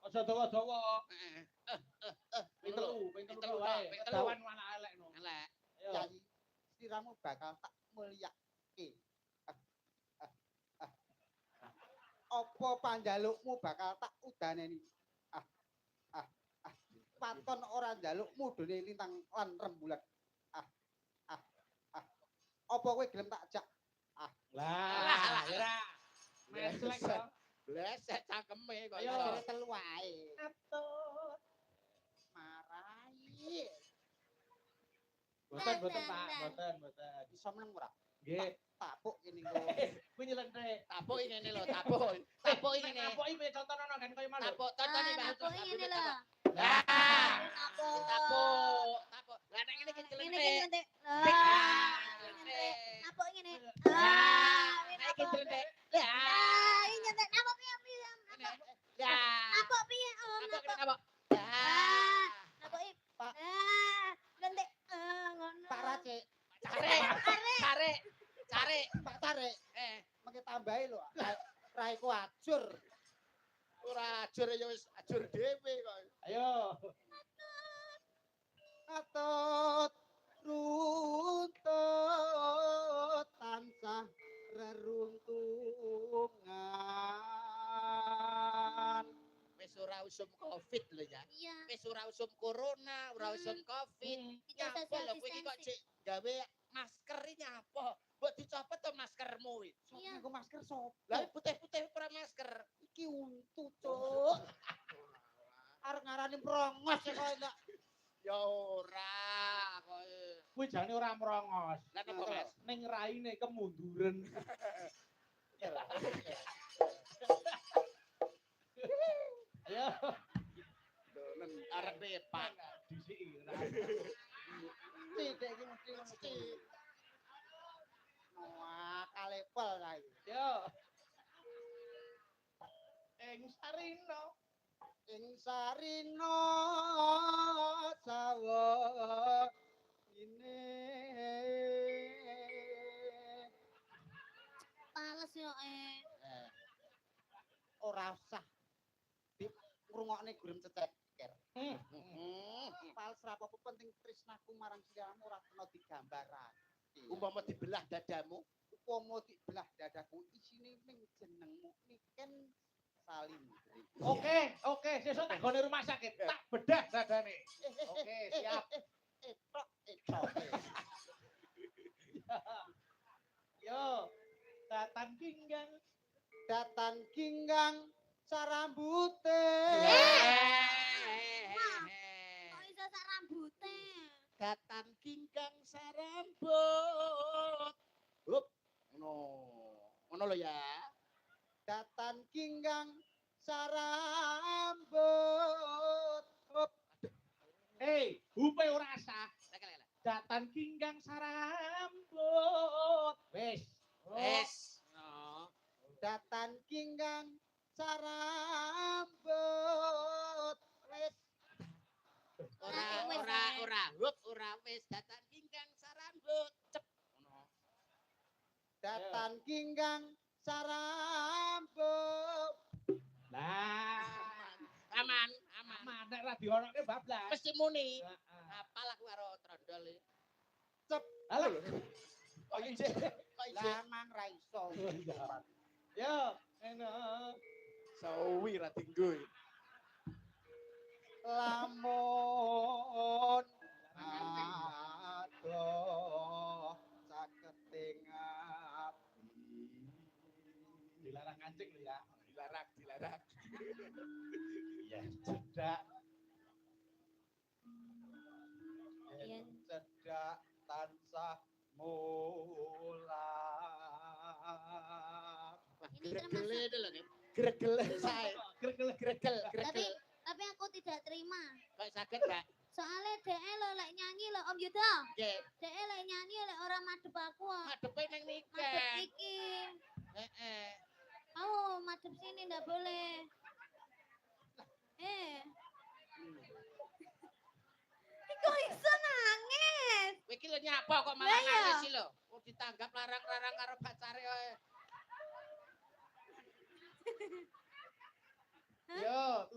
Aja dawa-dawa. Heeh. Ping telu wae. Dawan malah elek no. Elek. Yayi, sliramu bakal tak mulyake. Apa panjalukmu bakal tak udaneni? Ah, ah, ah. Waton ora njalukmu dene lintang lan rembulan. Ah, ah, ah. Apa kowe gelem tak jak? Ah, Lah, ora. Meslek kok. Blesek cangkeme kok Ayo. jare telu wae. Atut. Marai. Boten, Pak. Boten. Iso meneng ora? Nggih. Tapuk kene engko. Kuwi nyelentrek. tapuk ngene lho, tapuk. Tapuk ngene. Tapuk iki contohno kan kaya malu. Tapuk contone Mbak. Tapuk ngene lho. Ah, Tapuk. tapuk. Lah nek ngene iki Ngene jelentrek. iki ngentek. Ah, Tapuk ngene. nek iki jelentrek. Lah, Ini nyentek tapuk piye piye. lah. Tapuk piye Om? Tapuk kene Tapuk. tapuk. Lah. Tapuk iki. Pak. Ngentek. Ngono. Pak Racik, Cari. Pak Tarik, mengke tambahi lho. Raiku ajur. Ora ajur ya wis ajur dhewe kok. Ayo. Atut runtut tansah reruntungan. Wis ora usum Covid lho ya. Iya. Wis ora usum corona, ora usum Covid. Kita Nyapa social lho kowe iki kok distancing. cek gawe masker iki nyapa? Mbok dicopot to maskermu kuwi. Iya. Nggo masker sop. Lah putih-putih ora masker. Iki untu, Cuk. Arep ngarani prongos kok enggak. Ya ora kok. Kuwi jane ora merongos. Lah napa Mas? Ning raine kemunduran. Ayo. Dolen arepe Pak. Disiki ora. Tidak iki mesti. Wah, kalepel kae. Yo. Ing sarina. Ing sarina sawa ini Pales yo ora usah di ngrungokne gurem ceceker. Pals ra apa penting tresnaku marang sliramu ora kena digambarake. Umpama dibelah dadamu, Upama dibelah dadaku isine ning jenengmu Niken Salindri. Oke, sesuk tak gone rumah sakit. Tak bedah dadane. Oke, siap. Etok. Yo. Datan pinggang. Datan ginggang sarambute. Kok iso sak rambute? Datan kingkang sarambut. Hup, ngono lho ya. Datan ginggang sarambut. Hop. Hei, hupe ora sah. Datan pinggang sarambut. Wis. Wes. No. Datan ginggang sarambut. Wis. Ora. Hup, ora wis datan kingkang sarambut. Cep. Ngono. Datan ginggang sarambut. Lah, Aman. nek ra dionoke bablas. Mesti muni. Heeh. Apal aku karo trondol iki. Alah. Kok ijek. Lah mang ra iso. Yo, enak. Sawi ra dinggo. Lamun adoh saketing api. Dilarang kancing lho ya. Dilarang. Iya, cedak. Iya. Cedak tansah mulak. Ini Gregele termasuk. itu lho, gregele sae. Gregel. Tapi aku tidak terima. Kok saged, Mbak? Soalnya DE lo lek nyanyi lo Om Yuda. Nggih, DE lek nyanyi lek orang madep aku. madepe ning Madep niken. iki. Heeh. Oh, madep sini ndak boleh. Kok iso nangis? Kowe iki lho nyapa kok malah Lah iya. nangis sih lho. Kok ditanggap larang-larang karo pacare kowe. Yo,